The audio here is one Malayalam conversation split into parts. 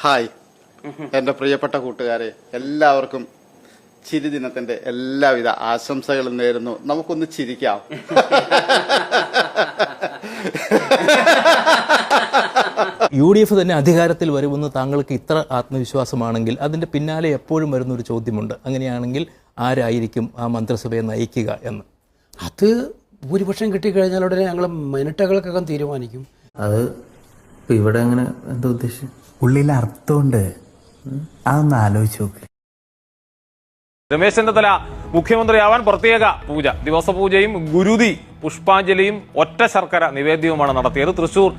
ഹായ് എൻ്റെ പ്രിയപ്പെട്ട കൂട്ടുകാരെ, എല്ലാവർക്കും ചിരിദിനത്തിന്റെ എല്ലാവിധ ആശംസകളും നേരുന്നു. നമുക്കൊന്ന് ചിരിക്കാം. UDF തന്നെ അധികാരത്തിൽ വരുമെന്ന് താങ്കൾക്ക് ഇത്ര ആത്മവിശ്വാസമാണെങ്കിൽ അതിന്റെ പിന്നാലെ എപ്പോഴും വരുന്നൊരു ചോദ്യമുണ്ട്, അങ്ങനെയാണെങ്കിൽ ആരായിരിക്കും ആ മന്ത്രിസഭയെ നയിക്കുക എന്ന്. അത് ഭൂരിപക്ഷം കിട്ടിക്കഴിഞ്ഞാൽ ഉടനെ ഞങ്ങൾ മിനിറ്റുകൾക്കകം തീരുമാനിക്കും. അത് ഇവിടെ അങ്ങനെ എന്താ ഉദ്ദേശിച്ചു? ഉള്ളിൽ അർത്ഥമുണ്ട്, അതൊന്ന് ആലോചിച്ച് നോക്ക്. രമേശ് ചെന്നിത്തല മുഖ്യമന്ത്രിയാവാൻ പ്രത്യേക പൂജ, ദിവസപൂജയും ഗുരുതി പുഷ്പാഞ്ജലിയും ഒറ്റ ശർക്കര നിവേദ്യവുമാണ് നടത്തിയത്. തൃശൂർ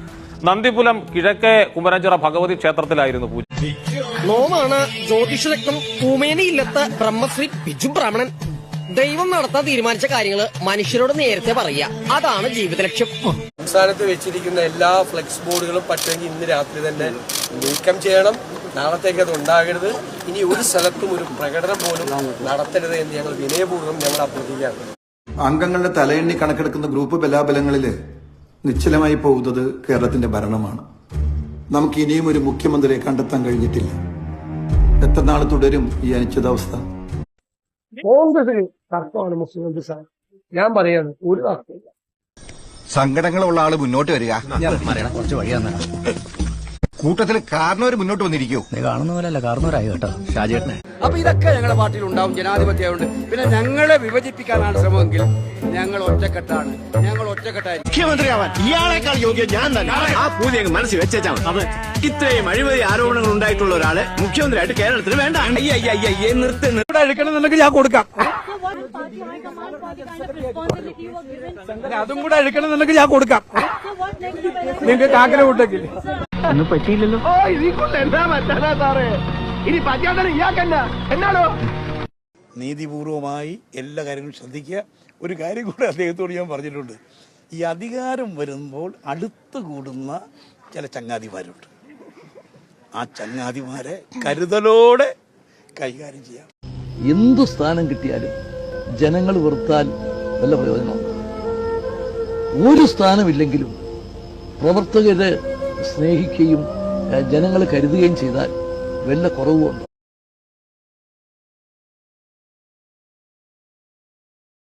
നന്ദിപുലം കിഴക്കേ കുമരഞ്ചിറ ഭഗവതി ക്ഷേത്രത്തിലായിരുന്നു പൂജ. നോമാണ് ജ്യോതിഷരത്നം പൂമേനിയില്ലത്ത് ബ്രഹ്മശ്രീ ബിജു ബ്രാഹ്മണൻ. ദൈവം നടത്താൻ തീരുമാനിച്ച കാര്യങ്ങള് മനുഷ്യരോട് നേരത്തെ പറയുക, അതാണ് ജീവിത ലക്ഷ്യം. സംസ്ഥാനത്ത് വെച്ചിരിക്കുന്ന എല്ലാ ഫ്ലെക്സ് ബോർഡുകളും പറ്റുമെങ്കിൽ ഇന്ന് രാത്രി തന്നെ നീക്കം ചെയ്യണം. നാളത്തേക്ക് അത് ഉണ്ടാകരുത്. ഇനി ഒരു സ്ഥലത്തും ഒരു പ്രകടനം പോലും നടത്തരുത് എന്ന് ഞങ്ങൾ വിനയപൂർവ്വം ഞങ്ങൾ അഭ്യർത്ഥിക്കുകയാണ്. അംഗങ്ങളുടെ തലയെണ്ണി കണക്കെടുക്കുന്ന ഗ്രൂപ്പ് ബലാബലങ്ങളിൽ നിശ്ചലമായി പോകുന്നത് കേരളത്തിന്റെ ഭരണമാണ്. നമുക്ക് ഇനിയും ഒരു മുഖ്യമന്ത്രിയെ കണ്ടെത്താൻ കഴിഞ്ഞിട്ടില്ല. എത്ര നാൾ തുടരും ഈ അനിശ്ചിതാവസ്ഥ? കോൺഗ്രസിന് തർക്കമാണ് മുഖ്യമന്ത്രി സാർ. ഞാൻ പറയാണ്, ഒരു തർക്കമില്ല. സങ്കടങ്ങളുള്ള ആള് മുന്നോട്ട് വരിക. കുറച്ച് വഴിയാന്ന് കൂട്ടത്തിൽ കാരണവര് മുന്നോട്ട് വന്നിരിക്കൂ. കാണുന്ന പോലല്ല, കാരണവരായി കേട്ടോ ഷാജേട്ടനെ. അപ്പൊ ഇതൊക്കെ ഞങ്ങളുടെ പാർട്ടിയിൽ ഉണ്ടാവും, ജനാധിപത്യമുണ്ട്. പിന്നെ ഞങ്ങളെ വിഭജിപ്പിക്കാനാണ് ശ്രമമെങ്കിൽ ഞങ്ങൾ ഒറ്റക്കെട്ടാണ്, ഞങ്ങൾ ഒറ്റക്കെട്ടായിരിക്കും. മുഖ്യമന്ത്രിയാവാൻ ഇയാളെക്കാൾ യോഗ്യം ഞാൻ തന്നെ. ആ പൂജ മനസ്സിൽ വെച്ചാൽ അത് ഇത്രയും അഴിമതി ആരോപണങ്ങൾ ഉണ്ടായിട്ടുള്ള ഒരാള് മുഖ്യമന്ത്രിയായിട്ട് കേരളത്തിൽ വേണ്ട. നിർത്തുന്നു എടുക്കണമെന്നുണ്ടെങ്കിൽ ഞാൻ കൊടുക്കാം. അതും കൂടെ എടുക്കണമെന്നുണ്ടെങ്കിൽ ഞാൻ കൊടുക്കാം. നിങ്ങൾക്ക് ആഗ്രഹം ഉണ്ടെങ്കിൽ. ഒന്നും പറ്റിയില്ലല്ലോ. നീതിപൂർവമായി എല്ലാ കാര്യങ്ങളും ശ്രദ്ധിക്കുക. ഒരു കാര്യം കൂടെ അദ്ദേഹത്തോട് ഞാൻ പറഞ്ഞിട്ടുണ്ട്. ഈ അധികാരം വരുമ്പോൾ അടുത്ത് കൂടുന്ന ചില ചങ്ങാതിമാരുണ്ട്. ആ ചങ്ങാതിമാരെ കരുതലോടെ കൈകാര്യം ചെയ്യാം. എന്തു സ്ഥാനം കിട്ടിയാലും ജനങ്ങൾ വെറുത്താൽ വല്ല പ്രയോജനമുണ്ട്. ഒരു സ്ഥാനമില്ലെങ്കിലും പ്രവർത്തകരെ സ്നേഹിക്കുകയും ജനങ്ങളെ കരുതുകയും ചെയ്താൽ വല്ല കുറവുമുണ്ട്.